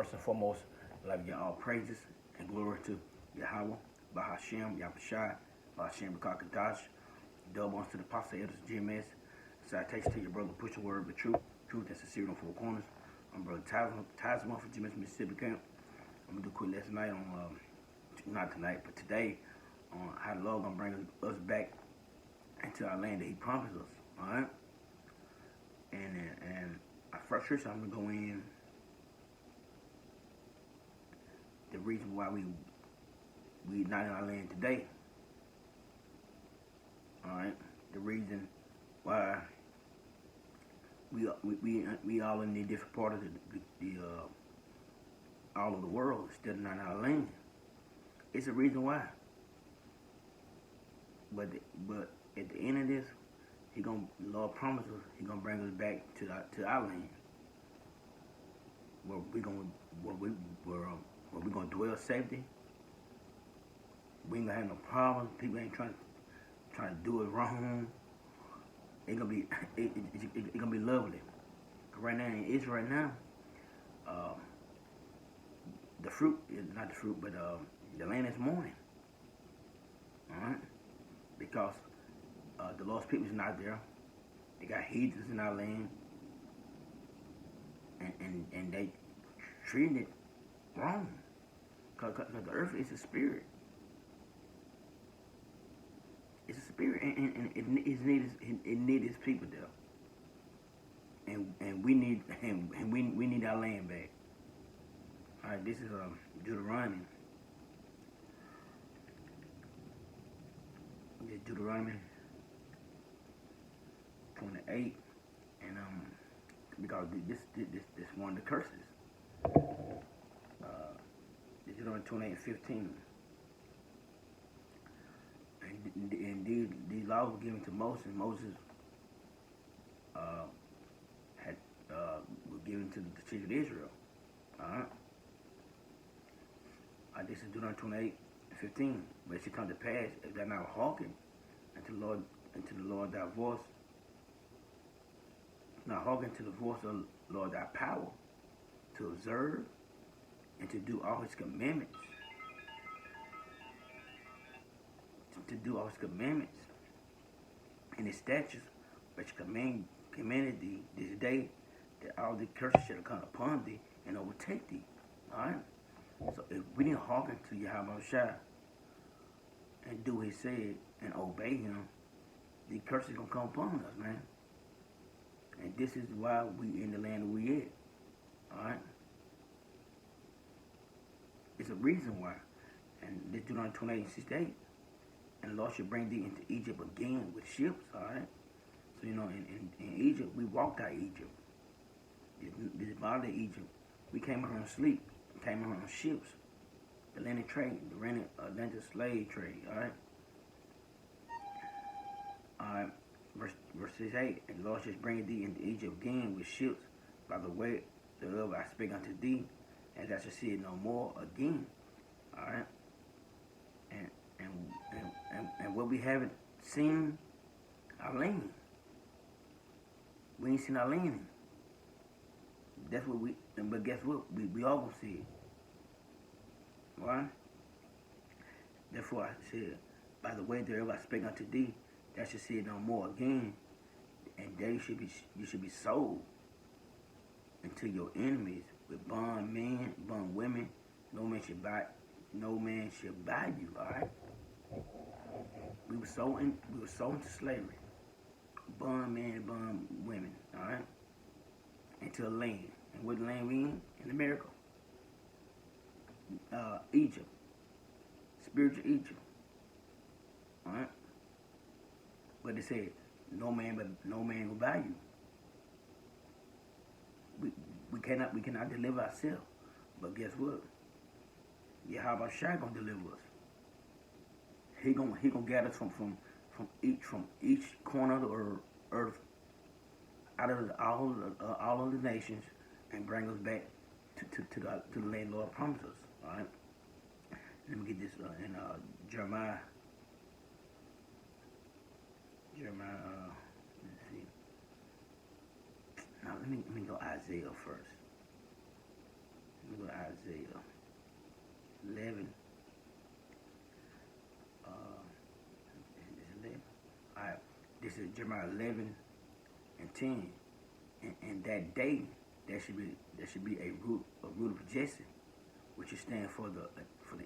First and foremost, I'd like to give all praises and glory to Yahweh, Bahashem, Yahushai, Bahashem, Bakakadash, double ones to the Apostle Elders, GMS. Citation to your brother, push the word of truth, truth and sincerity on four corners. I'm brother Tazman from GMS Mississippi Camp. I'm gonna do a quick lesson tonight on, not tonight, but today, on how the Lord gonna bring us back into our land that He promised us. All right. And our first scripture, I'm gonna go in the reason why we not in our land today. All right, the reason why we all in a different part of the all of the world still not in our land. It's a reason why. But at the end of this, the Lord promises He gonna bring us back to our land, where we gonna dwell safety. We ain't gonna have no problems. People ain't trying to do it wrong. It's gonna be it's gonna be lovely. Right now in Israel, right now, the fruit is not the fruit, but the land is mourning. All right, because the Lord's people is not there. They got heathens in our land, and they treating it wrong. Cause the earth is a spirit. It's a spirit, and it needs its people there. And we need we need our land back. All right, this is Deuteronomy. Deuteronomy 28, and because this one of the curses. Deuteronomy 28 and 15. And these laws were given to Moses. Moses were given to the children of Israel. This is Deuteronomy 28 and 15. But it shall come to pass, if thou not hearken unto the Lord thy voice, not hearken to the voice of the Lord thy power, to observe and to do all His commandments. To do all His commandments and His statutes, which commanded thee this day, that all the curses shall come upon thee and overtake thee. All right. So if we didn't hearken to Yahweh Shai and do what He said and obey Him, the curses gonna come upon us, man. And this is why we in the land we at. All right. It's a reason why. And this Deuteronomy 28 and 68. And the Lord shall bring thee into Egypt again with ships, all right? So, in Egypt, we walked out of Egypt. This body of Egypt. We came here on sleep. We came here on ships. The Atlantic trade, the Atlantic slave trade, all right? All right, verse 8. And the Lord shall bring thee into Egypt again with ships by the way thereof I speak unto thee, and thou shalt see it no more again, all right? And what we haven't seen, our land. We ain't seen our land. That's what but guess what? We all gonna see it. Why? Therefore I said, by the way thereof I spake unto thee, thou shalt see it no more again, and there you should be sold unto your enemies with bond men, bond women. No man should buy you, all right? We were sold into slavery, bond men and bond women, all right, into a land. And what land we in? In America, Egypt, spiritual Egypt, all right. But they said, no man will buy you. We cannot deliver ourselves. But guess what? Yahweh Shai gonna deliver us. He gonna gather us from each corner of the earth, out of all of the nations, and bring us back to the land Lord promised us. All right. Let me get this in Jeremiah. Let's see. Now let me go Isaiah first. go to Isaiah 11. Is it 11? All right. This is Jeremiah 11 and 10. And that day, there should be a root of Jesse, which is stand for the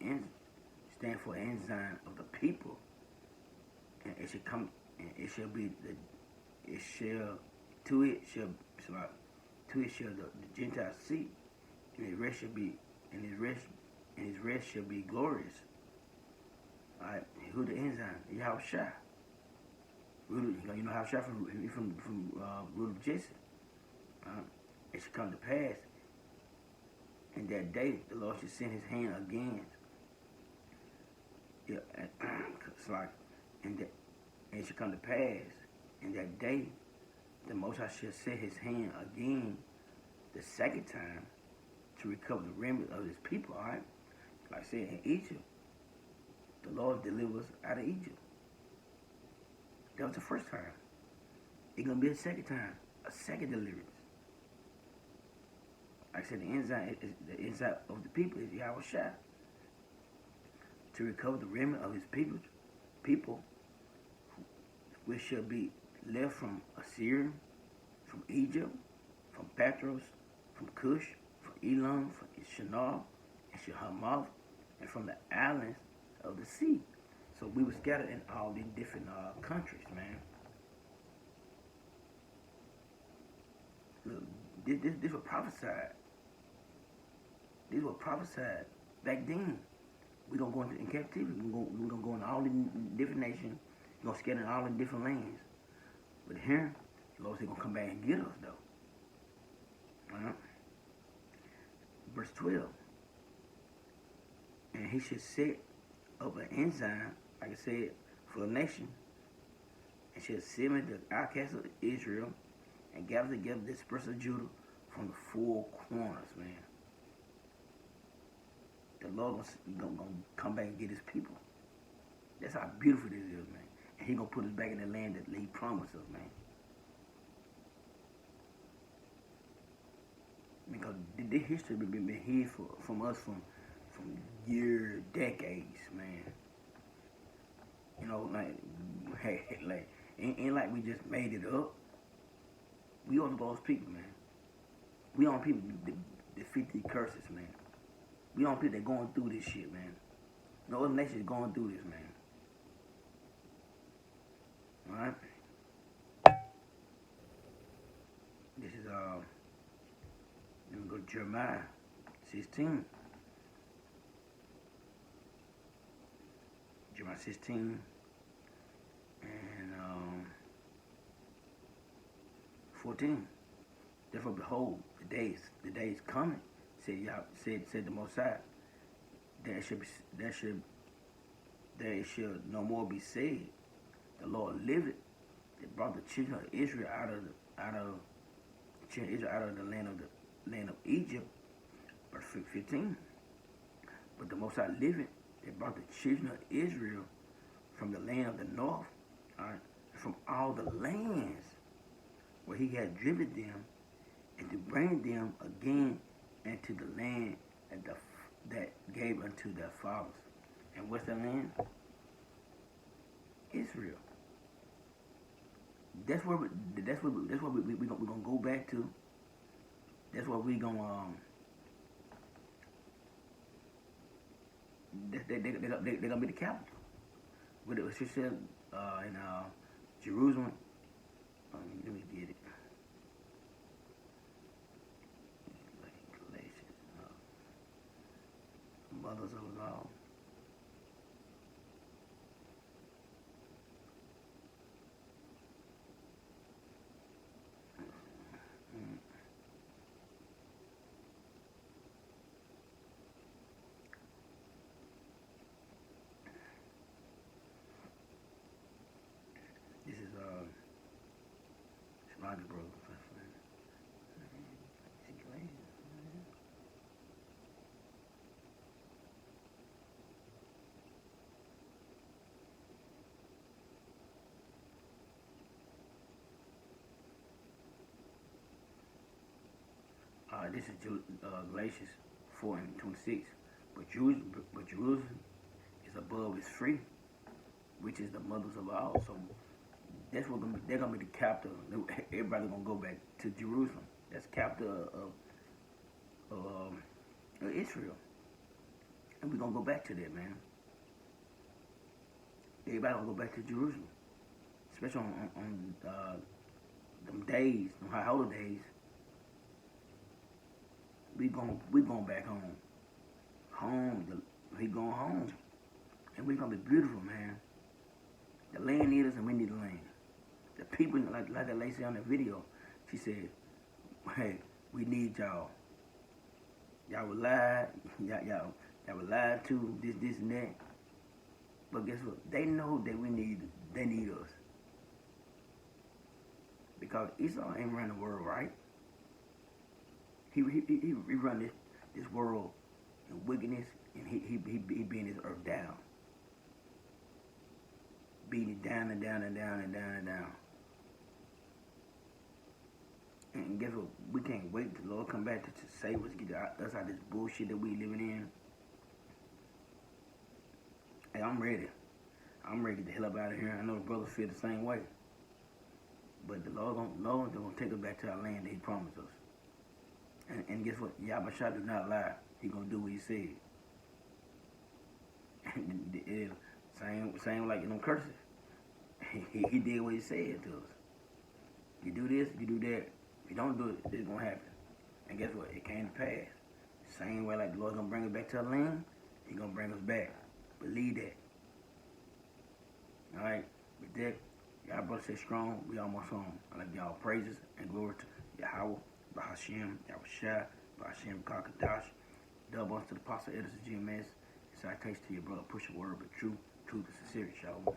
ensign of the people, and it should come, and it shall be the it shall to it shall sorry, to it shall the Gentiles see, and his rest shall be and his rest shall be glorious. All right, who the ensign? Yahweh Shai. You know how Shai from root of Jesse. It should come to pass in that day the Lord should send his hand again. Yeah, it's like, and it should come to pass in that day the Most High shall set his hand again the second time to recover the remnant of his people. All right, like I said, in Egypt, the Lord delivers out of Egypt. That was the first time. It's gonna be a second time, a second deliverance. Like I said, the ensign of the people is Yahweh Shai. To recover the remnant of his people, which shall be left from Assyria, from Egypt, from Patros, from Cush, from Elam, from Shinar, and Shahamath, and from the islands of the sea. So we were scattered in all these different countries, man. Look, this was prophesied. These were prophesied back then. We're going to go into captivity. We're gonna go into all the different nations. We're going to scatter in all the different lands. But here, the Lord said, going to come back and get us, though. Verse 12. And he should set up an ensign, like I said, for the nation, and shall summon the outcasts of Israel, and gather together the dispersed of Judah from the four corners, man. The Lord gonna come back and get his people. That's how beautiful this is, man. And he gonna put us back in the land that he promised us, man. Because this history been hid from us from years, decades, man. You know, like, hey, like, ain't like we just made it up. We are those people, man. We are people that defeat these curses, man. We on people that going through this shit, man. No other nation is going through this, man. Alright? This is, let me go to Jeremiah 16. Jeremiah 16 and 14. Therefore, behold, the days coming, said the Most High, there shall no more be said, the Lord liveth, that brought the children of Israel out of the land of Egypt. Verse 15. But the Most High liveth, that brought the children of Israel from the land of the north, from all the lands where he had driven them, and to bring them again into the land that gave unto their fathers. And what's the land? Israel. That's where we're gonna go back to. That's what we're gonna they're gonna be the capital. What it said in Jerusalem. Let me get it. Mothers of us all. This is Shemaiah Bro. This is Galatians 24 and 26. But Jerusalem is above, is free, which is the mothers of all. So that's what they're gonna be the capital. Everybody gonna go back to Jerusalem. That's capital of Israel, and we're gonna go back to that, man. Everybody gonna go back to Jerusalem, especially on them days, them high holidays. We going back home. We going home, and we gonna be beautiful, man. The land needs us, and we need the land. The people, like that lady said on the video, she said, "Hey, we need y'all. Y'all were lied. Y'all were lied to. This, and that. But guess what? They know that they need us. Because Esau ain't run the world, right? He run this world in wickedness, and he beating his earth down. Beating it down and down and down and down and down. And guess what? We can't wait till the Lord come back to save us, get us out of this bullshit that we living in. Hey, I'm ready. I'm ready to get the hell up out of here. I know the brothers feel the same way. But the Lord gonna take us back to our land that He promised us. And guess what? Yahweh do not lie. He gonna do what He said. And same like in them curses. He did what He said to us. You do this, you do that. If you don't do it, it's gonna happen. And guess what? It came to pass. Same way like the Lord gonna bring us back to our land, He gonna bring us back. Believe that. Alright? With that, y'all brothers stay strong. We almost home. I like y'all praises and glory to Yahweh, Bahashim, Yahushua, Bahashim, Kakadash. Double to the Apostle Edison GMS. Citation to your brother. Push a word, but truth is sincerity. Shalom.